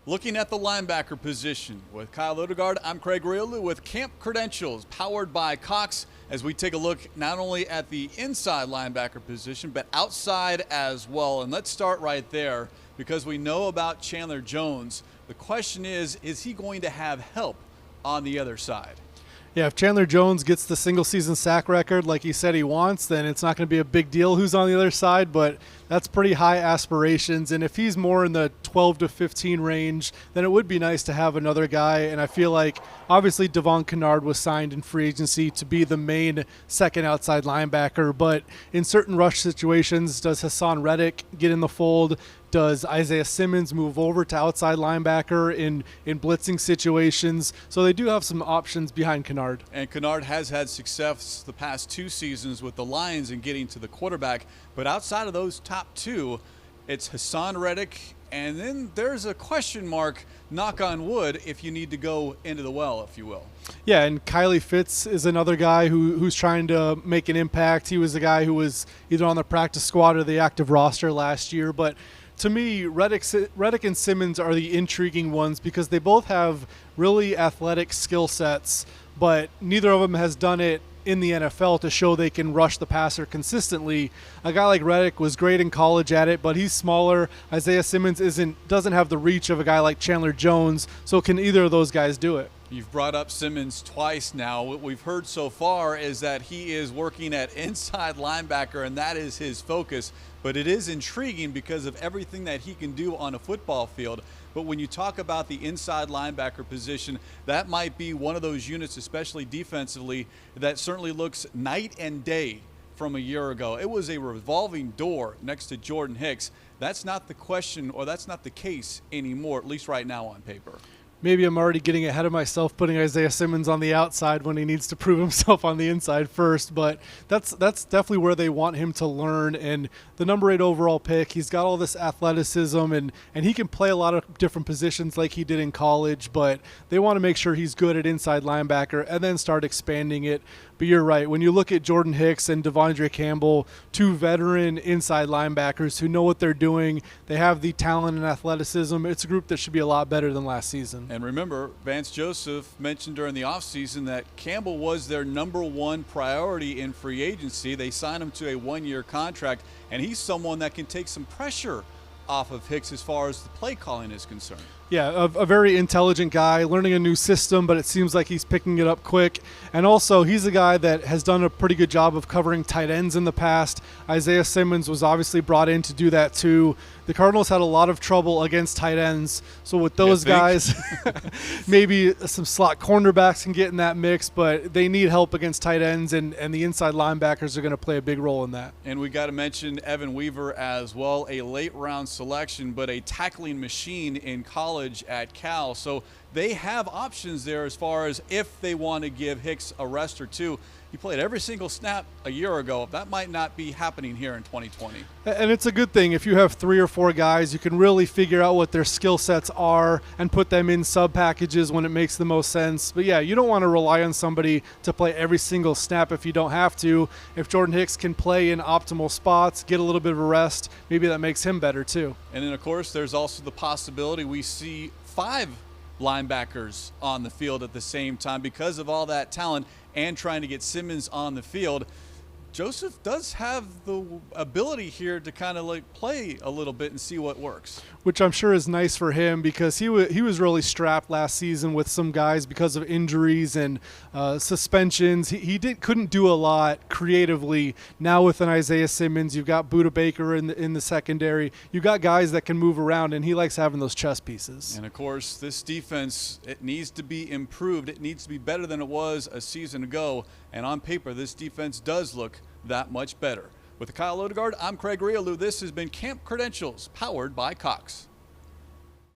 Looking at the linebacker position with Kyle Odegard, I'm Craig Grialou with Camp Credentials, powered by Cox, as we take a look not only at the inside linebacker position, but outside as well. And let's start right there, because we know about Chandler Jones. The question is he going to have help on the other side? Yeah, if Chandler Jones gets the single-season sack record like he said he wants, then it's not going to be a big deal who's on the other side, but that's pretty high aspirations. And if he's more in the 12 to 15 range, then it would be nice to have another guy. And I feel like, obviously, Devon Kennard was signed in free agency to be the main second outside linebacker, but in certain rush situations, does Hassan Reddick get in the fold? Does Isaiah Simmons move over to outside linebacker in blitzing situations? So they do have some options behind Kennard. And Kennard has had success the past two seasons with the Lions in getting to the quarterback. But outside of those top two, it's Hassan Reddick, and then there's a question mark, knock on wood, if you need to go into the well, if you will. Yeah, and Kylie Fitz is another guy who's trying to make an impact. He was a guy who was either on the practice squad or the active roster last year, but to me, Reddick and Simmons are the intriguing ones because they both have really athletic skill sets, but neither of them has done it in the NFL to show they can rush the passer consistently. A guy like Reddick was great in college at it, but he's smaller. Isaiah Simmons doesn't have the reach of a guy like Chandler Jones, so can either of those guys do it? You've brought up Simmons twice now. What we've heard so far is that he is working at inside linebacker, and that is his focus. But it is intriguing because of everything that he can do on a football field. But when you talk about the inside linebacker position, that might be one of those units, especially defensively, that certainly looks night and day from a year ago. It was a revolving door next to Jordan Hicks. That's not the question, or that's not the case anymore, at least right now on paper. Maybe I'm already getting ahead of myself putting Isaiah Simmons on the outside when he needs to prove himself on the inside first, but that's definitely where they want him to learn. And the number 8 overall pick, he's got all this athleticism, and he can play a lot of different positions like he did in college, but they want to make sure he's good at inside linebacker and then start expanding it. But you're right. When you look at Jordan Hicks and Devondre Campbell, two veteran inside linebackers who know what they're doing, they have the talent and athleticism. It's a group that should be a lot better than last season. And remember, Vance Joseph mentioned during the offseason that Campbell was their number 1 priority in free agency. They signed him to a 1-year contract, and he's someone that can take some pressure off of Hicks as far as the play calling is concerned. Yeah, a very intelligent guy, learning a new system, but it seems like he's picking it up quick. And also, he's a guy that has done a pretty good job of covering tight ends in the past. Isaiah Simmons was obviously brought in to do that too. The Cardinals had a lot of trouble against tight ends, so with those guys, maybe some slot cornerbacks can get in that mix, but they need help against tight ends, and the inside linebackers are going to play a big role in that. And we got to mention Evan Weaver as well, a late-round selection, but a tackling machine in college at Cal. So they have options there as far as if they want to give Hicks a rest or two. He played every single snap a year ago. That might not be happening here in 2020. And it's a good thing. If you have 3 or 4 guys, you can really figure out what their skill sets are and put them in sub packages when it makes the most sense. But yeah, you don't want to rely on somebody to play every single snap if you don't have to. If Jordan Hicks can play in optimal spots, get a little bit of a rest, maybe that makes him better too. And then, of course, there's also the possibility we see 5 linebackers on the field at the same time because of all that talent and trying to get Simmons on the field. Joseph does have the ability here to kind of like play a little bit and see what works. Which I'm sure is nice for him because he was really strapped last season with some guys because of injuries and suspensions. He couldn't do a lot creatively. Now with an Isaiah Simmons, you've got Budda Baker in the secondary. You've got guys that can move around, and he likes having those chess pieces. And of course, this defense, it needs to be improved. It needs to be better than it was a season ago. And on paper, this defense does look that much better. With Kyle Odegard, I'm Craig Grialou. This has been Camp Credentials, powered by Cox.